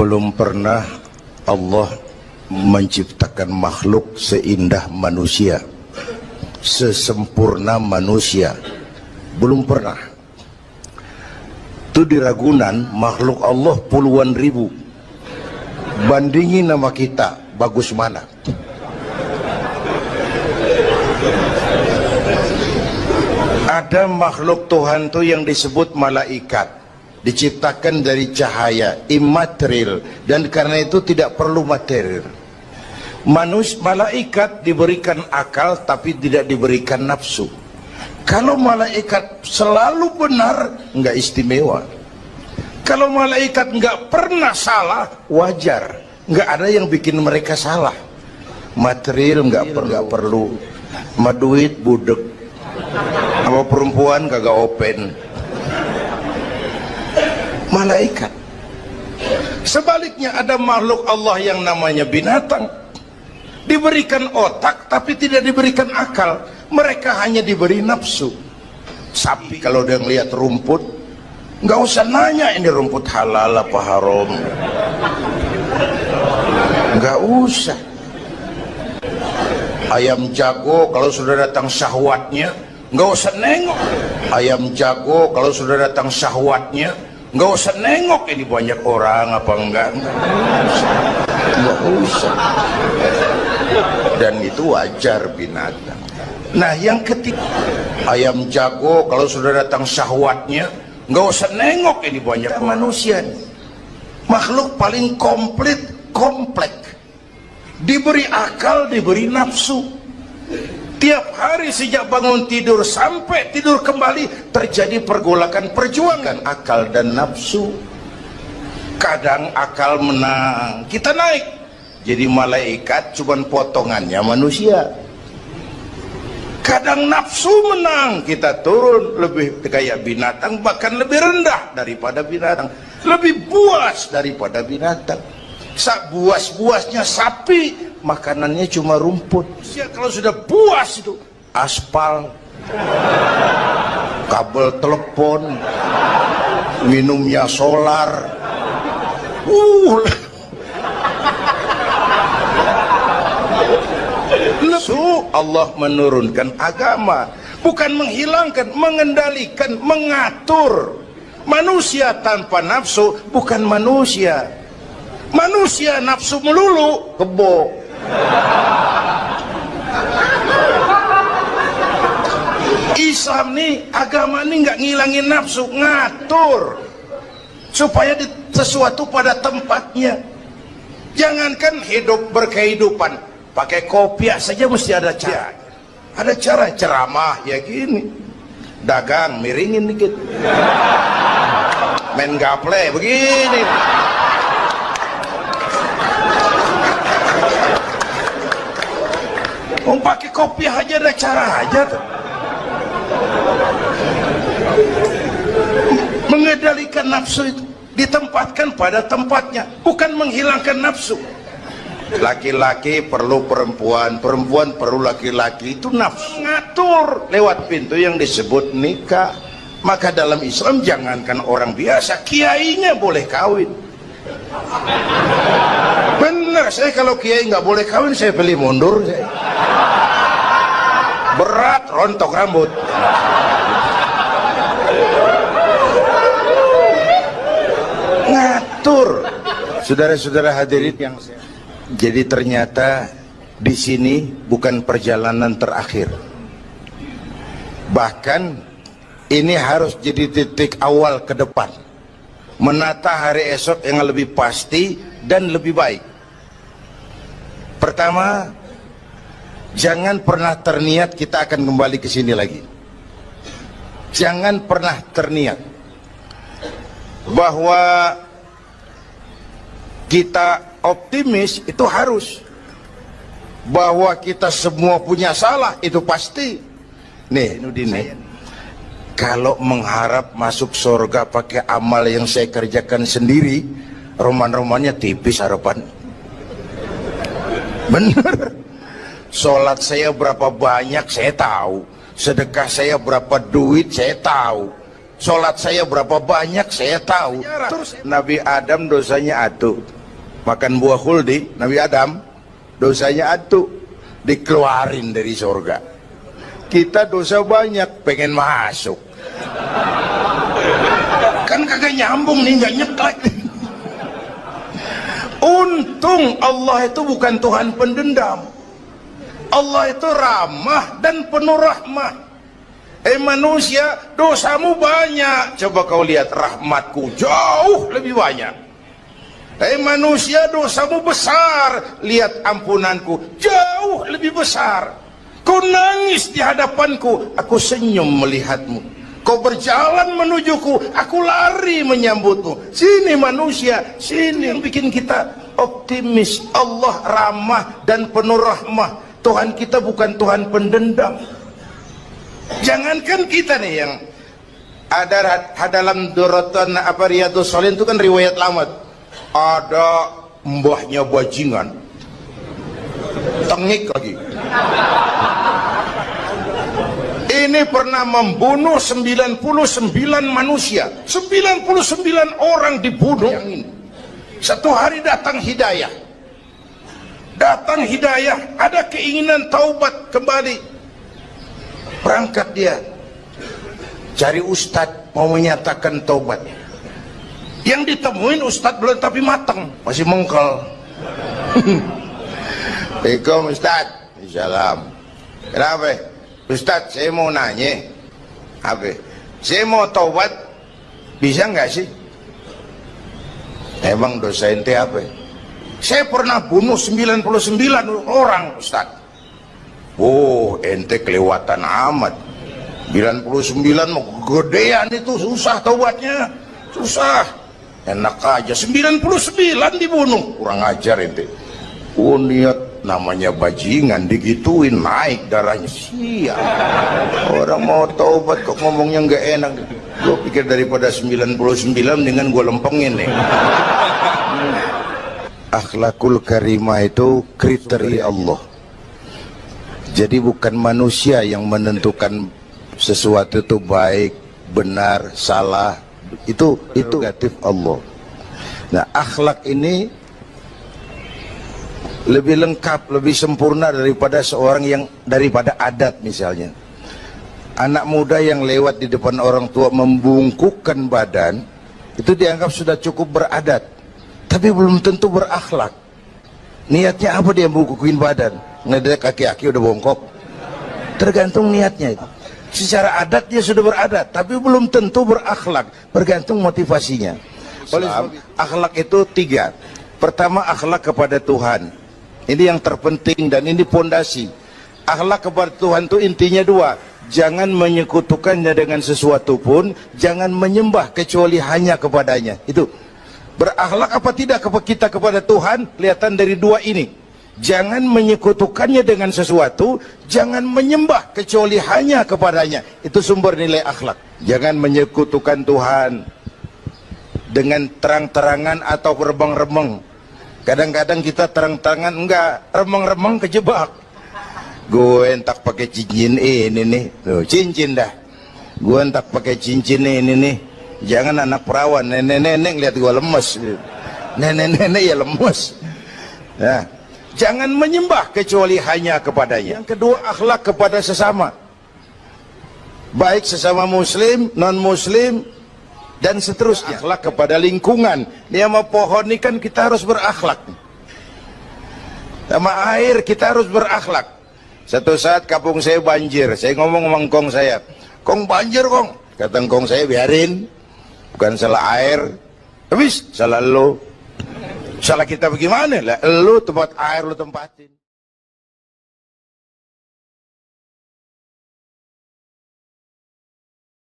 Belum pernah Allah menciptakan makhluk seindah manusia, sesempurna manusia. Belum pernah. Itu di Ragunan makhluk Allah puluhan ribu. Bandingin nama kita, bagus mana? Ada makhluk Tuhan tuh yang disebut malaikat, diciptakan dari cahaya, imaterial, dan karena itu tidak perlu material. Malaikat diberikan akal tapi tidak diberikan nafsu. Kalau malaikat selalu benar, nggak istimewa. Kalau malaikat nggak pernah salah, wajar. Nggak ada yang bikin mereka salah. Material nggak perlu. Sama duit budek, sama perempuan kagak open. Malaikat. Sebaliknya ada makhluk Allah yang namanya binatang, diberikan otak tapi tidak diberikan akal. Mereka hanya diberi nafsu. Sapi kalau dia ngelihat rumput, nggak usah nanya ini rumput halal apa haram, nggak usah. Ayam jago kalau sudah datang syahwatnya, nggak usah nengok. Ayam jago kalau sudah datang syahwatnya, nggak usah nengok ini banyak orang apa enggak, nggak usah. Dan itu wajar binatang. Nah yang ketiga, ayam jago kalau sudah datang syahwatnya, nggak usah nengok ini banyak orang. Manusia makhluk paling komplek, diberi akal, diberi nafsu. Tiap hari sejak bangun tidur sampai tidur kembali terjadi pergolakan, perjuangan akal dan nafsu. Kadang akal menang, kita naik jadi malaikat, cuman potongannya manusia. Kadang nafsu menang, kita turun lebih kayak binatang, bahkan lebih rendah daripada binatang, lebih buas daripada binatang. Buas-buasnya sapi, makanannya cuma rumput. Kalau sudah buas itu aspal, kabel telepon, minumnya solar. Allah menurunkan agama, bukan menghilangkan, mengendalikan, mengatur. Manusia tanpa nafsu bukan manusia. Manusia nafsu melulu, kebo. Islam nih, agama nih nggak ngilangin nafsu, ngatur supaya sesuatu pada tempatnya. Jangankan hidup berkehidupan, pakai kopiah saja mesti ada cara. Ada cara ceramah ya gini, dagang miringin dikit, main gaple begini. Pakai kopiah aja ada cara aja tuh. Mengendalikan nafsu itu, ditempatkan pada tempatnya, bukan menghilangkan nafsu. Laki-laki perlu perempuan, perempuan perlu laki-laki, itu nafsu. Ngatur lewat pintu yang disebut nikah. Maka dalam Islam jangankan orang biasa, kiainya boleh kawin. Bener, saya kalau kiai nggak boleh kawin, saya pilih mundur. Berat rontok rambut. Ngatur. Saudara-saudara hadirin yang saya... Jadi ternyata di sini bukan perjalanan terakhir. Bahkan ini harus jadi titik awal ke depan, menata hari esok yang lebih pasti dan lebih baik. Pertama, jangan pernah terniat kita akan kembali ke sini lagi. Jangan pernah terniat bahwa kita optimis, itu harus. Bahwa kita semua punya salah, itu pasti. Nih Nudin, kalau mengharap masuk surga pakai amal yang saya kerjakan sendiri, roman-romannya tipis harapan. Bener. Sholat saya berapa banyak saya tahu, sedekah saya berapa duit saya tahu, sholat saya berapa banyak saya tahu. Terus Nabi Adam dosanya atu, makan buah khuldi. Nabi Adam dosanya atu, dikeluarin dari surga. Kita dosa banyak, pengen masuk. Kan kagak nyambung nih, nggak nyeklek. Untung Allah itu bukan Tuhan pendendam. Allah itu ramah dan penuh rahmah. Manusia, dosamu banyak, coba kau lihat rahmatku jauh lebih banyak. Manusia, dosamu besar, lihat ampunanku jauh lebih besar. Kau nangis di hadapanku, aku senyum melihatmu. Kau berjalan menujuku, aku lari menyambutmu. Sini manusia, sini. Yang bikin kita optimis, Allah ramah dan penuh rahmah. Tuhan kita bukan Tuhan pendendam. Jangankan kita nih yang ada dalam Duratan Riyadhus Shalihin itu kan riwayat lama. Ada mbahnya bajingan, tengik lagi. Ini pernah membunuh 99 manusia, 99 orang dibunuh. Yang ini satu hari datang hidayah, ada keinginan taubat kembali, berangkat dia cari ustadz mau menyatakan taubatnya. Yang ditemuin ustadz belum tapi matang, masih mengkel. Assalamualaikum ustadz. Salam. Kenapa ustadz? Saya mau nanya, apa? Saya mau taubat, bisa nggak sih? Emang dosa ente apa? Saya pernah bunuh 99 orang ustadz. Oh, ente kelewatan amat. 99 mau gedean itu, susah taubatnya, susah. Enak aja 99 dibunuh, kurang ajar ente. Oh, niat namanya bajingan digituin naik darahnya. Siap. Orang mau taubat kok ngomongnya nggak enak. Gue pikir daripada 99 dengan gue lempengin nih. Akhlakul karimah itu kriteria Allah. Jadi bukan manusia yang menentukan sesuatu itu baik, benar, salah. Itu negatif Allah. Nah, akhlak ini lebih lengkap, lebih sempurna daripada daripada adat misalnya. Anak muda yang lewat di depan orang tua membungkukkan badan, itu dianggap sudah cukup beradat. Tapi belum tentu berakhlak. Niatnya apa dia bungkukin badan? Ngedek kaki-kaki udah bongkok. Tergantung niatnya itu. Secara adat dia sudah beradat, tapi belum tentu berakhlak. Bergantung motivasinya. Oleh akhlak itu 3. Pertama, akhlak kepada Tuhan. Ini yang terpenting dan ini pondasi. Akhlak kepada Tuhan itu intinya 2. Jangan menyekutukannya dengan sesuatu pun, jangan menyembah kecuali hanya kepadanya. Itu. Berakhlak apa tidak kita kepada Tuhan, kelihatan dari 2 ini. Jangan menyekutukannya dengan sesuatu, jangan menyembah kecuali hanya kepadanya. Itu sumber nilai akhlak. Jangan menyekutukan Tuhan dengan terang-terangan atau remeng-remeng. Kadang-kadang kita terang-terangan enggak, remeng-remeng kejebak. Gue entak pakai cincin ini nih, loh, cincin dah. Gue entak pakai cincin ini nih. Jangan anak perawan, nenek-nenek lihat gue lemes. Nenek-nenek ya lemes. Nah, jangan menyembah kecuali hanya kepadanya. Yang kedua, akhlak kepada sesama. Baik sesama muslim, non-muslim, dan seterusnya. Akhlak kepada lingkungan. Ini sama pohon ini kan kita harus berakhlak. Sama air kita harus berakhlak. Satu saat kampung saya banjir. Saya ngomong sama engkong saya, "Kong banjir kong." Kata engkong saya, "Biarin. Bukan salah air. Habis salah lo. Salah kita bagaimana? Lah lo tempat air lo tempatin."